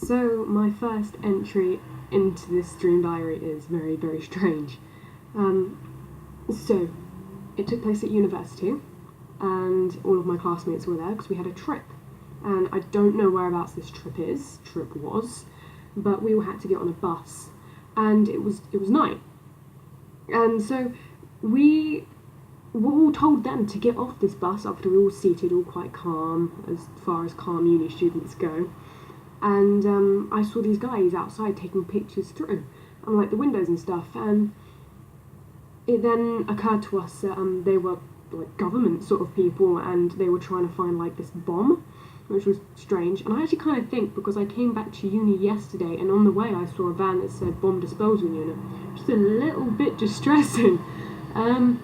So my first entry into this dream diary is very, very strange. Um, so it took place at university, and all of my classmates were there because we had a trip. And I don't know whereabouts this trip was, but we all had to get on a bus, and it was night. And so we were all told then to get off this bus after we were all seated, all quite calm, as far as calm uni students go. And I saw these guys outside taking pictures through, on like the windows and stuff. And it then occurred to us that they were like government sort of people, and they were trying to find like this bomb, which was strange. And I actually kind of think, because I came back to uni yesterday, and on the way I saw a van that said bomb disposal unit, just a little bit distressing. And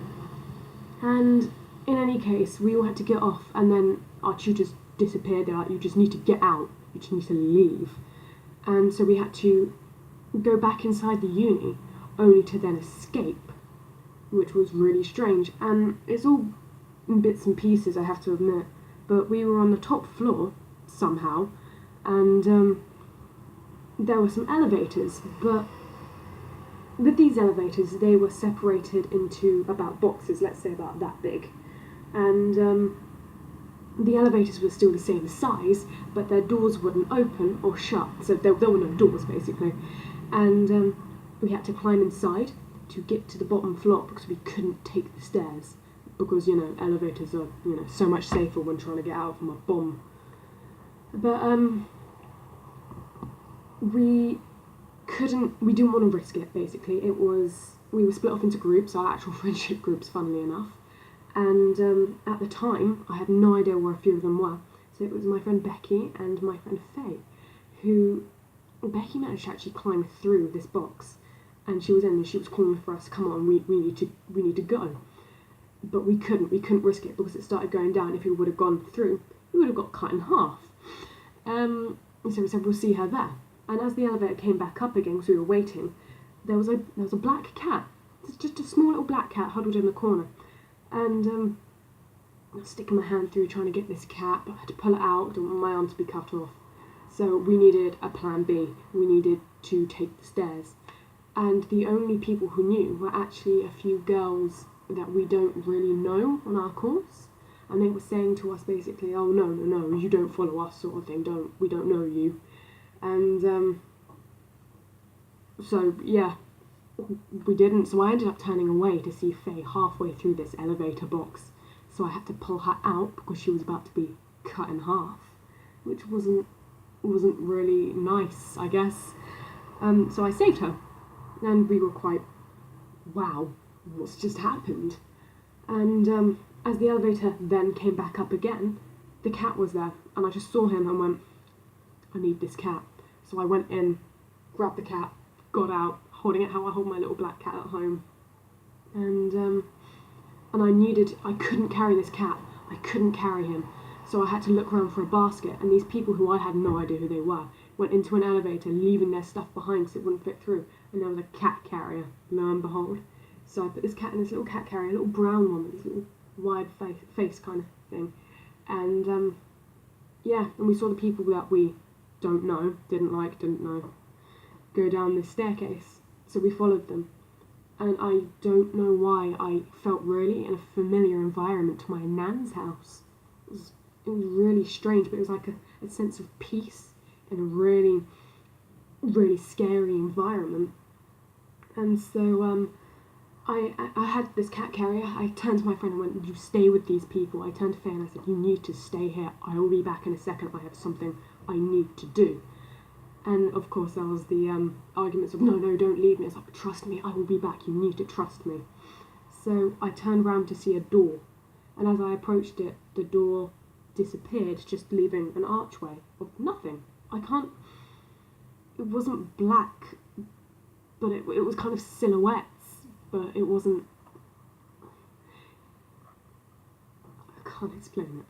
in any case, we all had to get off, and then our tutors disappeared. They're like, you just need to get out, you just need to leave. And so we had to go back inside the uni, only to then escape, which was really strange. And it's all in bits and pieces, I have to admit, but we were on the top floor somehow, and there were some elevators, but with these elevators, they were separated into about boxes, let's say about that big. And the elevators were still the same size, but their doors wouldn't open or shut, so there were no doors, basically. And we had to climb inside to get to the bottom floor, because we couldn't take the stairs, because, elevators are, so much safer when trying to get out from a bomb. But we didn't want to risk it, basically. We were split off into groups, our actual friendship groups, funnily enough. And at the time, I had no idea where a few of them were. So it was my friend Becky and my friend Faye, Becky managed to actually climb through this box, and she was in and she was calling for us, come on, we need to go. But we couldn't risk it, because it started going down. If we would have gone through, we would have got cut in half. So we said, we'll see her there. And as the elevator came back up again, because we were waiting, there was a black cat. It's just a small little black cat huddled in the corner. And I was sticking my hand through trying to get this cat, but I had to pull it out, didn't want my arm to be cut off. So we needed a plan B. We needed to take the stairs. And the only people who knew were actually a few girls that we don't really know on our course. And they were saying to us basically, oh, no, you don't follow us, sort of thing, we don't know you. And so yeah, we didn't. So I ended up turning away to see Faye halfway through this elevator box. So I had to pull her out because she was about to be cut in half, which wasn't really nice, I guess. So I saved her, and we were quite, wow, what's just happened? And as the elevator then came back up again, the cat was there, and I just saw him and went, I need this cat. So I went in, grabbed the cat, got out, holding it how I hold my little black cat at home. And I couldn't carry this cat. I couldn't carry him. So I had to look around for a basket, and these people, who I had no idea who they were, went into an elevator, leaving their stuff behind because it wouldn't fit through. And there was a cat carrier, lo and behold. So I put this cat in this little cat carrier, a little brown one with this little wide face kind of thing. And and we saw the people that we didn't know, go down this staircase. So we followed them. And I don't know why I felt really in a familiar environment to my nan's house. It was really strange, but it was like a sense of peace in a really, really scary environment. And so I had this cat carrier. I turned to my friend and went, you stay with these people. I turned to Faye and I said, you need to stay here. I will be back in a second. I have something I need to do. And of course there was the arguments of, no, don't leave me. It's like, trust me, I will be back. You need to trust me. So I turned round to see a door. And as I approached it, the door disappeared, just leaving an archway of nothing. It wasn't black, but it was kind of silhouettes. But it wasn't, I can't explain it.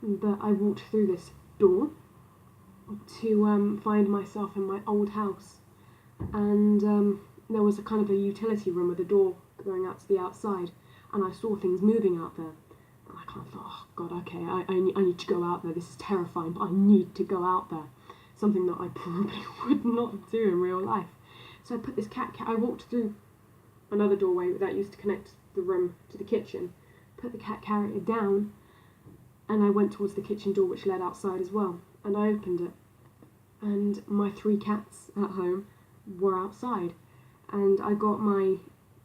But I walked through this door to find myself in my old house. And there was a kind of a utility room with a door going out to the outside. And I saw things moving out there. And I kind of thought, oh God, okay, I need to go out there. This is terrifying, but I need to go out there. something that I probably would not do in real life. So I put this I walked through another doorway that used to connect the room to the kitchen, put the cat carrier down, and I went towards the kitchen door, which led outside as well, and I opened it, and my 3 cats at home were outside, and I got my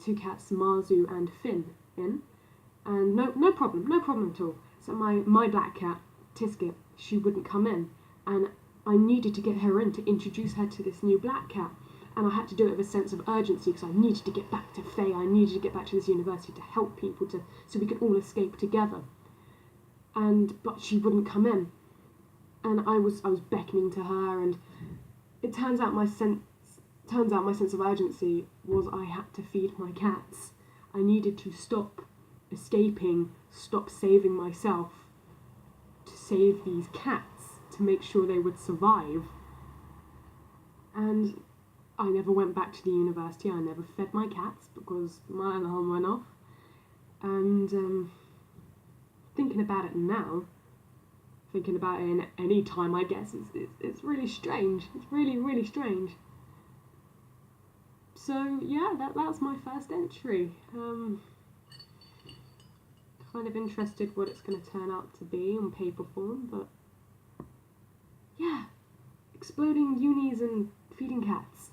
2 cats, Marzu and Finn, in, and no problem at all. So my black cat, Tisket, she wouldn't come in, and I needed to get her in to introduce her to this new black cat. And I had to do it with a sense of urgency because I needed to get back to Faye. I needed to get back to this university to help people, so we could all escape together. But she wouldn't come in, and I was beckoning to her, and it turns out my sense of urgency was I had to feed my cats. I needed to stop escaping, stop saving myself, to save these cats, to make sure they would survive. And I never went back to the university. I never fed my cats because my alarm went off. And thinking about it now, thinking about it in any time, I guess, it's really strange. It's really, really strange. So yeah, that's my first entry. Kind of interested what it's going to turn out to be on paper form, but yeah, exploding unis and feeding cats.